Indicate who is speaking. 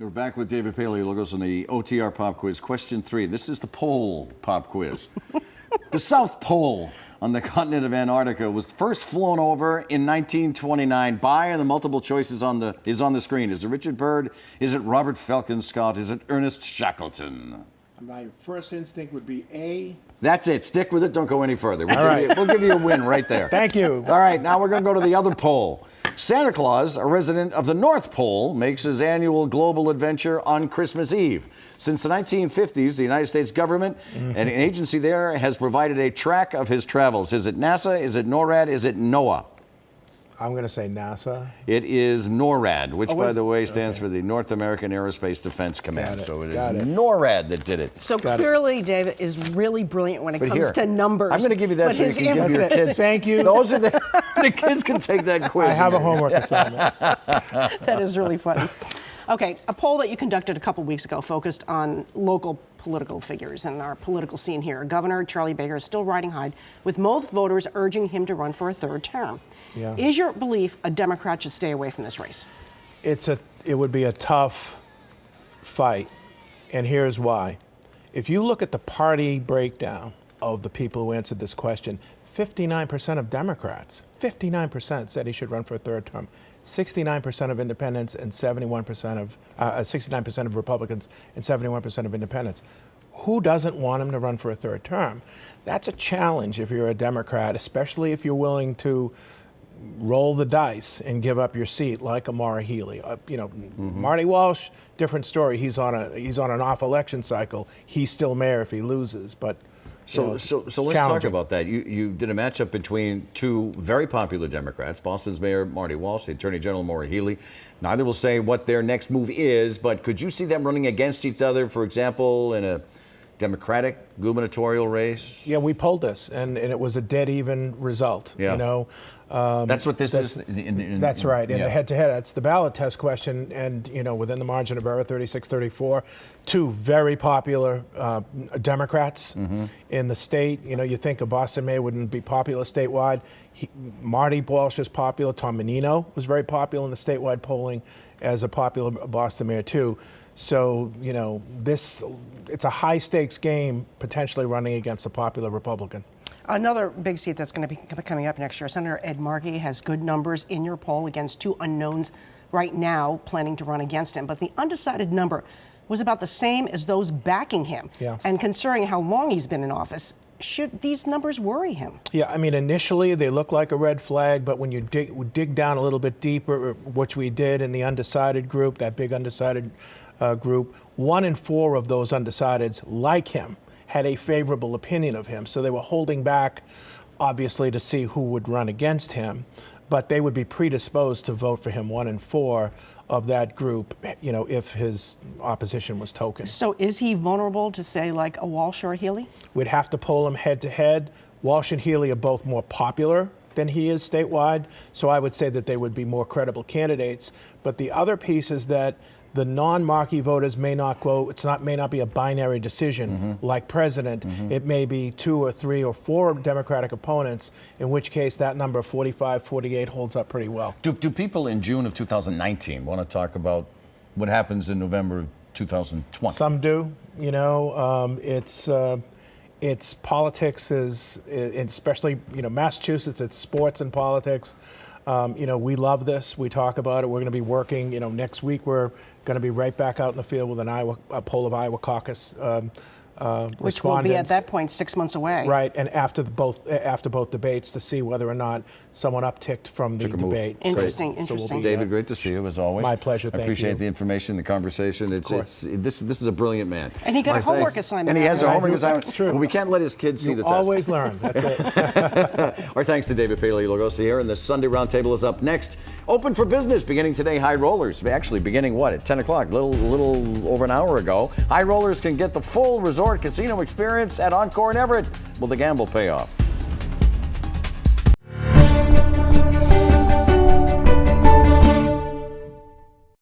Speaker 1: We're back with David Paleologos on the OTR Pop Quiz. Question 3. This is the Pole Pop Quiz. The South Pole on the continent of Antarctica was first flown over in 1929 by, and the multiple choices is on the screen. Is it Richard Byrd? Is it Robert Falcon Scott? Is it Ernest Shackleton?
Speaker 2: My first instinct would be A.
Speaker 1: That's it. Stick with it. Don't go any further. We'll give you a win right there.
Speaker 2: Thank you.
Speaker 1: All right, now we're going to go to the other pole. Santa Claus, a resident of the North Pole, makes his annual global adventure on Christmas Eve. Since the 1950s, the United States government and an agency there has provided a track of his travels. Is it NASA? Is it NORAD? Is it NOAA?
Speaker 2: I'm going to say NASA.
Speaker 1: It is NORAD, which, by the way, stands for the North American Aerospace Defense Command. So it is NORAD that did it.
Speaker 3: So clearly, David is really really when it comes to numbers.
Speaker 1: I'm going to give you that so you can give your kids.
Speaker 2: Thank you.
Speaker 1: Those are the kids can take that quiz.
Speaker 2: I have a homework assignment.
Speaker 3: That is really funny. Okay, a poll that you conducted a couple weeks ago focused on local political figures in our political scene here. Governor Charlie Baker is still riding high, with most voters urging him to run for a third term.
Speaker 2: Yeah.
Speaker 3: Is your belief a Democrat should stay away from this race?
Speaker 2: It would be a tough fight, and here's why. If you look at the party breakdown of the people who answered this question, 59% of Democrats, 59% said he should run for a third term. 69% of independents and 69% of Republicans and 71% of independents. Who doesn't want him to run for a third term? That's a challenge if you're a Democrat, especially if you're willing to roll the dice and give up your seat, like a Maura Healey. Marty Walsh, different story. He's on an off election cycle. He's still mayor if he loses, but.
Speaker 1: So let's talk about that. You did a matchup between two very popular Democrats, Boston's Mayor Marty Walsh, the Attorney General Maura Healey. Neither will say what their next move is, but could you see them running against each other, for example, in a Democratic gubernatorial race?
Speaker 2: Yeah, we polled this, and it was a dead even result.
Speaker 1: Yeah. That's what this is?
Speaker 2: That's right. In the head-to-head, that's the ballot test question. And, within the margin of error, 36-34, two very popular Democrats in the state. You think a Boston mayor wouldn't be popular statewide. Marty Walsh is popular. Tom Menino was very popular in the statewide polling as a popular Boston mayor, too. So, it's a high-stakes game, potentially running against a popular Republican.
Speaker 3: Another big seat that's going to be coming up next year, Senator Ed Markey has good numbers in your poll against two unknowns right now planning to run against him. But the undecided number was about the same as those backing him. Yeah. And considering how long he's been in office, should these numbers worry him? Yeah,
Speaker 2: I mean, initially they look like a red flag, but when you dig down a little bit deeper, which we did in the undecided group, that big undecided group, 1 in 4 of those undecideds, like him, had a favorable opinion of him. So they were holding back, obviously, to see who would run against him, but they would be predisposed to vote for him, 1 in 4 of that group, if his opposition was token.
Speaker 3: So is he vulnerable to, say, like a Walsh or a Healey?
Speaker 2: We'd have to poll him head to head. Walsh and Healey are both more popular than he is statewide, so I would say that they would be more credible candidates. But the other piece is that the non-Markey voters may not go, may not be a binary decision like president. It may be 2 or 3 or 4 Democratic opponents, in which case that number 45, 48 holds up pretty well.
Speaker 1: Do people in June of 2019 want to talk about what happens in November of 2020?
Speaker 2: Some do. It's politics, especially Massachusetts. It's sports and politics. We love this. We talk about it. We're going to be working. Next week we're going to be right back out in the field with a poll of Iowa caucus
Speaker 3: which will be at that point 6 months away.
Speaker 2: Right, and after both debates to see whether or not someone upticked from the debate.
Speaker 3: Interesting.
Speaker 1: David, great to see you as always.
Speaker 2: My pleasure. Thank you.
Speaker 1: I appreciate the information, the conversation. This is a brilliant man.
Speaker 3: And he got a homework assignment.
Speaker 1: And he has a homework assignment.
Speaker 2: That's true.
Speaker 1: Well, we can't let his kids see the test.
Speaker 2: Always learn. That's it.
Speaker 1: Our thanks to David Paleologos here, and the Sunday Roundtable is up next. Open for business beginning today. High Rollers, actually beginning at 10 o'clock, little over an hour ago. High Rollers can get the full resort casino experience at Encore in Everett. Will the gamble pay off?